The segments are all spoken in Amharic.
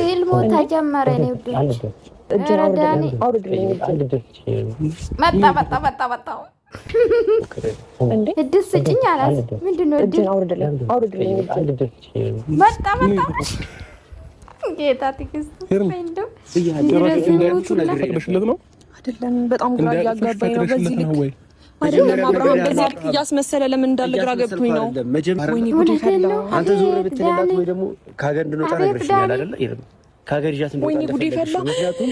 ፊልሙ ተጀመረ ነው ውዶች ረዳኒ መጣ እንዴ እድል ስጭኝ አላት ምንድነው እድል መጣ ጌታ ትግስት እንደው ያደረገው ነገር ፈቅደሽለት ነው አይደለም በጣም ግራ ያጋባኝ ነው በዚህ ልክ አይደለም አብርሃም በዚህ ያስመሰለ ለምን እንዳለ ግራ ገብቶኝ ነው ወይኔ ጉዴ ፈላ አንተ ዞር ብትልላት ወይ ደግሞ ካገር እንደወጣ ነግረሽኛል አይደል ካገር ይያት እንደወጣ ምክንያቱም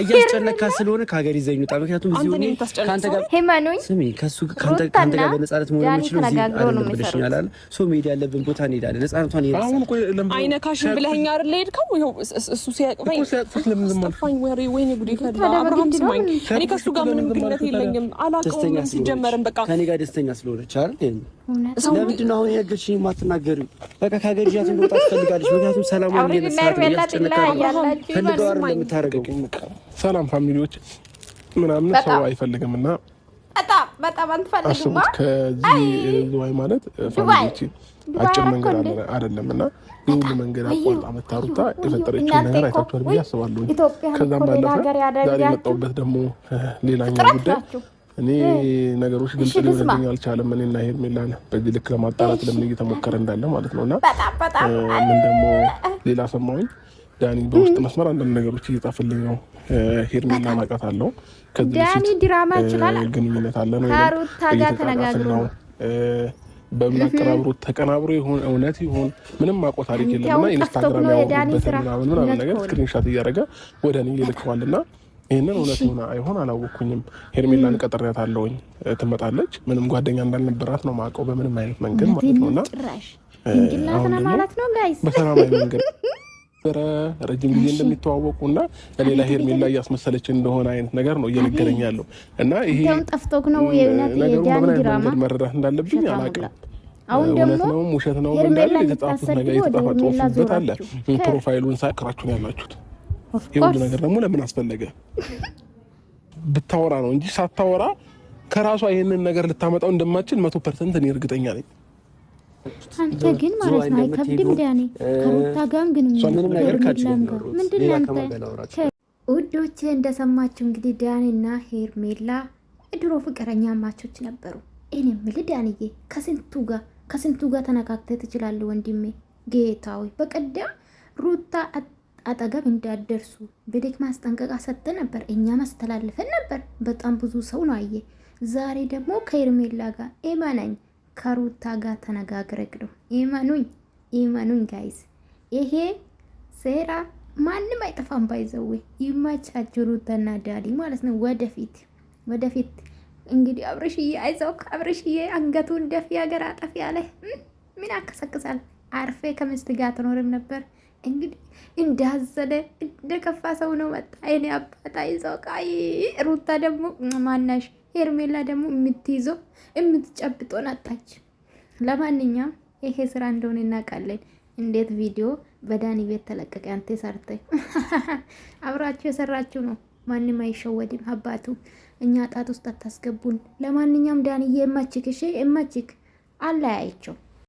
እያስጨነካ ስለሆነ ካገር ይዘኝ ወጣ ምክንያቱም እዚህ ሆነ ካንተ ጋር ሄማኑኝ ስሚ ከሱ ካንተ ጋር በነጻነት መሆን የምችለው እዚህ አይደለም ብለሽኛል አይደል ሶ ሜዳ ያለብን ቦታ እንሄዳለን ነጻነቷን ይያዝ አሁን ቆይ አይነካሽም ብለኸኝ አይደል ሄድከው ይኸው እሱ ሲያቅፈኝ ሲያቅፈኝ ወይኔ ጉዴ ፈላ አብርሃም ስማኝ እኔ ከሱ ጋር ምንም ግንኙነት የለኝም አላውቀውም ሲጀመርም በቃ ከኔ ጋር ደስተኛ ስለሆነች አይደል ለምንድን ነው አሁን የነገርሽኝ የማትናገሪው በቃ ካገር ይያት እንደወጣ ትፈልጋለች ምክንያቱም ሰላማዊ ሰላም ፋሚሊዎች ምናምን ሰው አይፈልግምና በጣም አንፈልግም ከዚህ ዝዋይ ማለት ፋሚሊዎች አጭር መንገድ አይደለምና ይሁን መንገድ አቋርጣ መታሩታ የፈጠረችው ነገር አይታችኋል ብዬ አስባለሁ ከዛም ባለፈ ዛሬ መጣሁበት ደግሞ ሌላኛው ጉዳይ እኔ ነገሮች ግልጽ ሊሆንልኝ አልቻለም እኔና ሄርሜላን በዚህ ልክ ለማጣላት ለምን እየተሞከረ እንዳለ ማለት ነውና ምን ደግሞ ሌላ ሰማሁኝ ዳኒ በውስጥ መስመር አንዳንድ ነገሮች እየጻፈልኝ ነው ሄርሜላ አውቃታለሁ ከዚህ ዳኒ ድራማ ይችላል ግንኙነት አለ ነው ካሩታ ጋር ተነጋግረው በምን አቀራብሮት ተቀናብሮ ይሁን እውነት ይሁን ምንም ማቆ ታሪክ የለምና ኢንስታግራም ያወሩበት ምናምን ነገር ስክሪንሾት እያደረገ ወደ እኔ ይልከዋልና ይሄንን እውነት ሆነ አይሆን አላወኩኝም ሄርሜላን ቀጥሬያታለሁኝ ትመጣለች ምንም ጓደኛ እንዳልነበራት ነው ማቀው በምንም አይነት መንገድ ማለት ነውና እንግላትና ማለት ነው ጋይስ በሰላማዊ መንገድ ረጅም ጊዜ እንደሚተዋወቁና ለሌላ ሄርሜላ እያስመሰለች እንደሆነ አይነት ነገር ነው እየነገረኝ ያለው እና ይሄ ተንጠፍቶክ ነው የእውነት የዳኒ ድራማ መረዳት እንዳለብኝ አላውቅም አሁን ደግሞ ውሸት ነው እንዳለ የተጻፉት ነገር የተጻፈው አለ ፕሮፋይሉን ሳይክራችሁ ያላችሁት ይሁን ነገር ደግሞ ለምን አስፈለገ ብታወራ ነው እንጂ ሳታወራ ከራሷ ይሄንን ነገር ልታመጣው እንደማትችል 100% እኔ እርግጠኛ ነኝ አንተ ግን ማለት ነው አይከብድም ዳኒ ከሩታ ጋር ግን ውዶቼ እንደሰማችሁ እንግዲህ ዳኒና ሄርሜላ ድሮ ፍቅረኛ ማቾች ነበሩ እኔ የምልህ ዳኒዬ ከስንቱ ጋር ተነካክተህ ትችላለህ ወንድሜ ጌታዊ በቀደም ሩታ አጠገብ እንዳደርሱ በደክ ማስጠንቀቂያ ሰጥተ ነበር እኛ ማስተላለፈን ነበር በጣም ብዙ ሰው ነው አየ ዛሬ ደግሞ ከሄርሜላ ጋር ኤማናኝ ከሩታ ጋር ተነጋግረግ ነው ኢማኑኝ ጋይስ ይሄ ሴራ ማንም አይጠፋም ባይዘው ይማቻችሁ ሩታና ዳዲ ማለት ነው ወደፊት እንግዲህ አብርሽዬ አይዞህ አብርሽዬ አንገቱን ደፊ ሀገር አጠፊ ያለ ምን አከሰክሳል አርፌ ከሚስት ጋር ተኖርም ነበር እንግዲህ እንዳዘለ እንደከፋ ሰው ነው መጣ አይኔ አባታ ይዞቃይ ሩታ ደግሞ ማናሽ ሄርሜላ ደግሞ የምትይዘው የምትጨብጦን አጣች ለማንኛውም ይሄ ስራ እንደሆነ እናውቃለን እንዴት ቪዲዮ በዳኒ ቤት ተለቀቀ አንተ ሰርተህ አብራችሁ የሰራችሁ ነው ማንንም አይሸወድም አባቱ እኛ ጣት ውስጥ አታስገቡን ለማንኛውም ዳኒዬ እማችክ እሺ እማችክ አላያይቸው